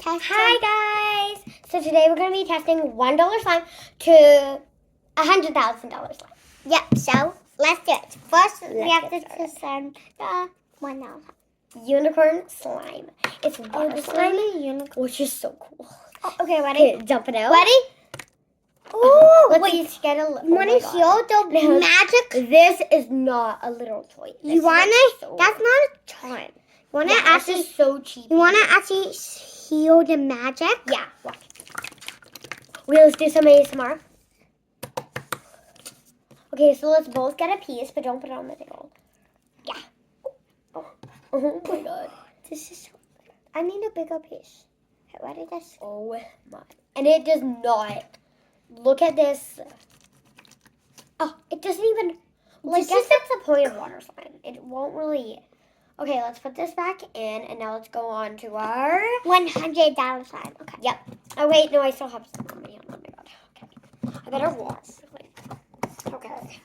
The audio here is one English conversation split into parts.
Hi guys! So today we're going to be testing $1 slime to $100,000 slime. Yep, so let's do it. First, we Let's have get to send the $1. Unicorn slime. It's water slime, unicorn. which is so cool. Oh, okay, ready? Okay, dump it out. Ready? Ooh, Let's wait. each get a little. Want to hear the magic? This is not a little toy. You want to? That's not a toy. You want to this actually? is so cheap. You want to actually hear the magic? Yeah. Watch. Okay, let's do some ASMR. Okay, so let's both get a piece, but don't put it on the table. Yeah. Oh my god. This is so good. I need a bigger piece. Okay, ready? This. Oh my. And it does not. Look at this. Oh, it doesn't even. Well, I guess that's the point of water slime. It won't really. Okay, let's put this back in, and now let's go on to our $100 slime. Okay. Yep. Oh wait, no, I still have some on my hand. Oh my god. Okay. I better wash. Okay.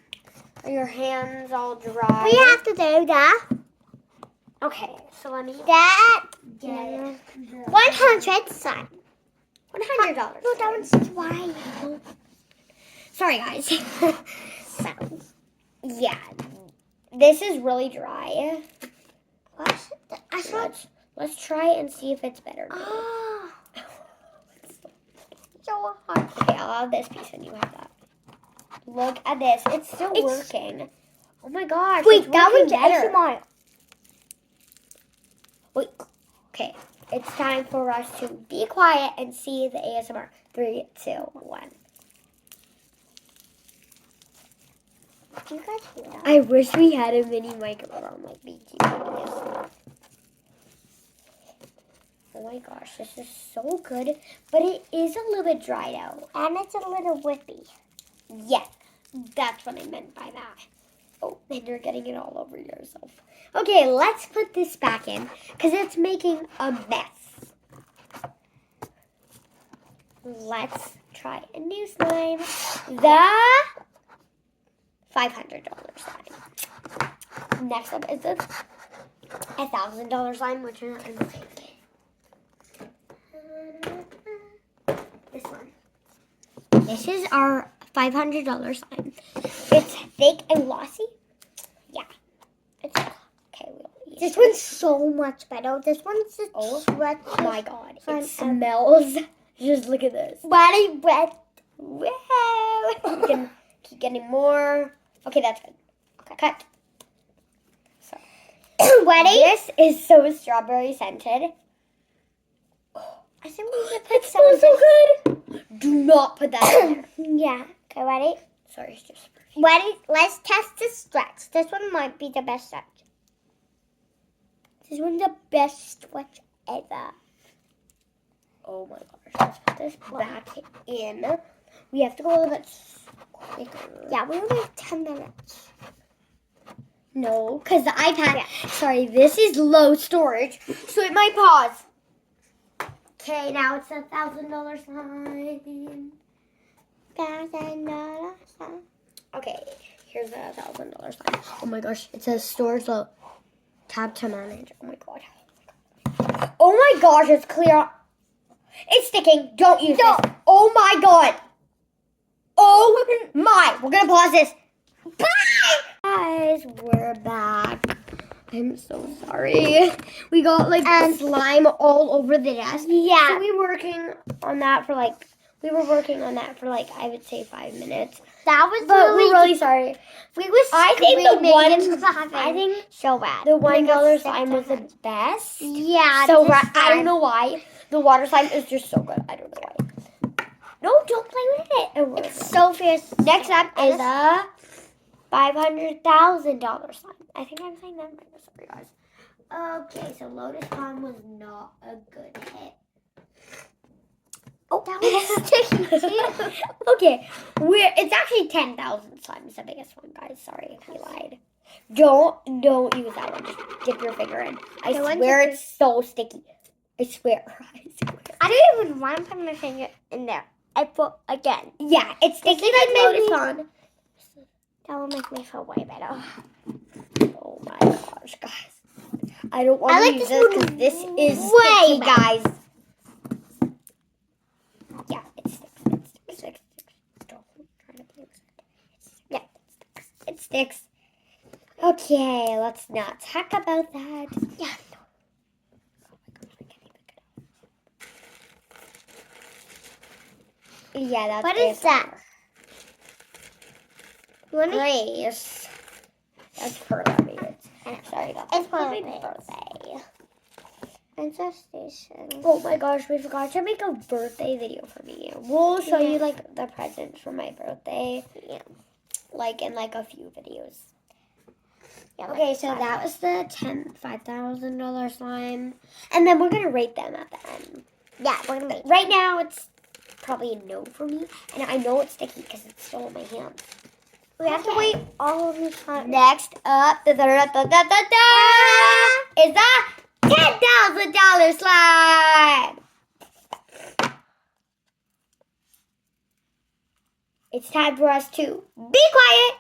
Are your hands all dry? We have to do that. Okay, so let me That. get 100 slime. $100. No, that one's dry. Sorry, guys. Sounds. Yeah, this is really dry. What? I thought. Let's try and see if it's better. Oh. So hard. Okay, I'll have this piece and you have that. Look at this. It's still working. Oh my gosh. Wait, it's that working one's better. ASMR. Wait. Okay. It's time for us to be quiet and see the ASMR. 3, 2, 1. Do you guys hear that? I wish we had a mini microphone like BQ. Oh my gosh, this is so good. But it is a little bit dried out. And it's a little whippy. Yes, that's what I meant by that. Oh, and you're getting it all over yourself. Okay, let's put this back in because it's making a mess. Let's try a new slime. The $500 slime. Next up is the $1,000 slime, which is this one. This is our $500 slime. It's thick and glossy. Yeah. It's okay. This one's so much better. This one's the Oh my god. slime It smells. Just look at this. Very wet. Wow. You can keep getting more. Okay, that's good. Okay. Cut. So, Ready? this is so strawberry scented. I think we should put It smells so good. Do not put that in there. Yeah. Okay, ready? Sorry, it's just Ready? Let's test the stretch. This one might be the best stretch. This one's the best stretch ever. Oh my gosh. Let's put this back in. We have to go a little bit quicker. Yeah, we only have 10 minutes. No, because the iPad, sorry, this is low storage, so it might pause. Okay, now it's $1,000 slime. $1,000 slime. Okay, here's the $1,000 slime. Oh my gosh, it says storage low. Tab to manage. Oh my god. Oh my gosh, it's clear. It's sticking. Don't use this. Oh my god. Oh my. We're going to pause this. Bye. Guys, we're back. I'm so sorry. We got like slime all over the desk. Yeah. So we were working on that for like, I would say 5 minutes. That was But we're really sorry. I think so bad. the $1 slime was the best. Yeah. So this I don't time. know why. The water slime is just so good. I don't know why. No, don't play with it. It works. It's so fierce. Next up is a $500,000 slime. I think I'm saying that right. Sorry, guys. Okay, so Lotus Pond was not a good hit. Oh, that was sticky. Okay, it's actually 10,000 slime is the biggest one, guys. Sorry if we lied. Don't use that one. Just dip your finger in. I swear it's so sticky. I swear. I don't even want to put my finger in there. I put again. Yeah, it's sticky like Lotus Pond. That will make me feel way better. Oh my gosh, guys. I don't want to use this because this is way sticky, guys. sticks. Okay, let's not talk about that. Yeah. Yeah, that's What is that? You want to? Grace. That's her favorite. Sorry about that. It's my My birthday. Pencil Station. Oh my gosh, we forgot to make a birthday video for me. We'll show you Yeah. like the presents for my birthday, Yeah. like in like a few videos. Yeah. Okay, so that was the $5,000 slime, and then we're gonna rate them at the end. Yeah, we're gonna make. Right now, it's probably a no for me, and I know it's sticky because it's still in my hands. We have to wait all of the time. Next up, is a $10,000 slime. It's time for us to be quiet.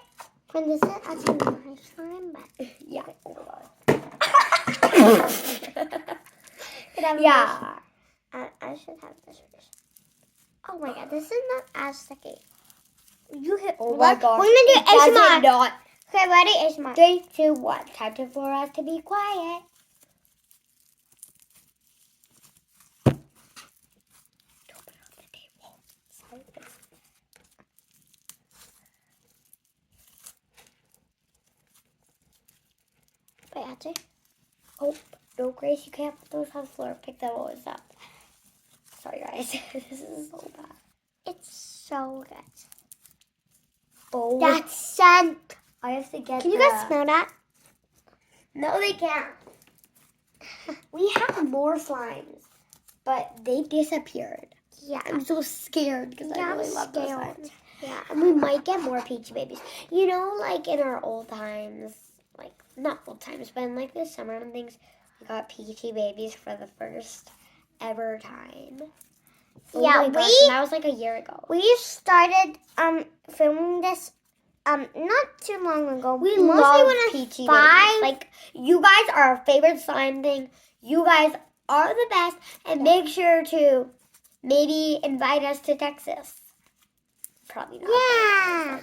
When this is actually my time, but Yeah. could have Yeah. I should have this. Oh my god, this is not as sticky. You hit. Oh my gosh. We're gonna do Does it ASMR. not? Okay, ready? ASMR. 3, 2, 1. Time for us to be quiet. Don't put it on the table. Wait, actually. Oh, no, Grace, you can't put those on the floor. Pick them always up. Sorry, guys. This is so bad. It's so good. Oh, That's scent. I have to get Can you guys smell that? No, they can't. We have more slimes, but they disappeared. Yeah. I'm so scared because I Yeah, really I'm love those scared. slimes. Yeah. And we might get more Peachy Babies. You know, like in our old times, like not old times, but in like the summer and things, we got Peachy Babies for the first ever time. Oh Yeah, my gosh, we- and that was like a year ago. We started filming this not too long ago. We Mostly love when I'm Peachy 5. Babies. Like, you guys are our favorite slime thing. You guys are the best. And make sure to maybe invite us to Texas. Probably not. Yeah.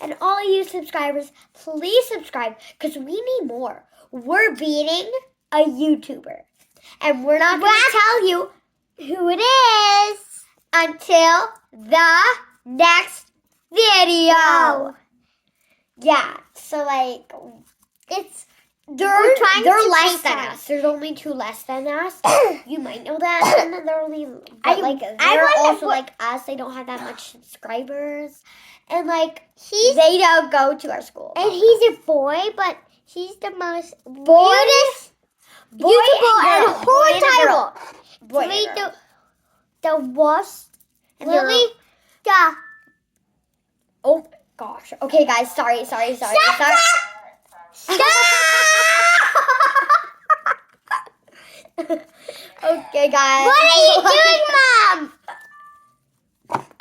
And all you subscribers, please subscribe because we need more. We're beating a YouTuber. And we're not going to tell you who it is until the next video. Wow. Yeah, so like It's they're trying to less chase than us. us. There's only 2 less than us. You might know that, and then they're only but like they're wanna also put- like us. They don't have that much subscribers, and like he's they don't go to our school. and he's a boy, but he's the most Boy, weirdest boy YouTuber and in girl. the Boy whole and a entire girl. world. Boy and Really a girl. the worst. And they're- Really the Oh gosh. Okay, guys. Sorry. Stop! Okay, guys. What are you doing, Mom?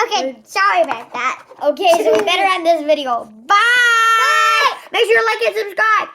Okay, sorry about that. Okay, so we better end this video. Bye. Make sure to like and subscribe.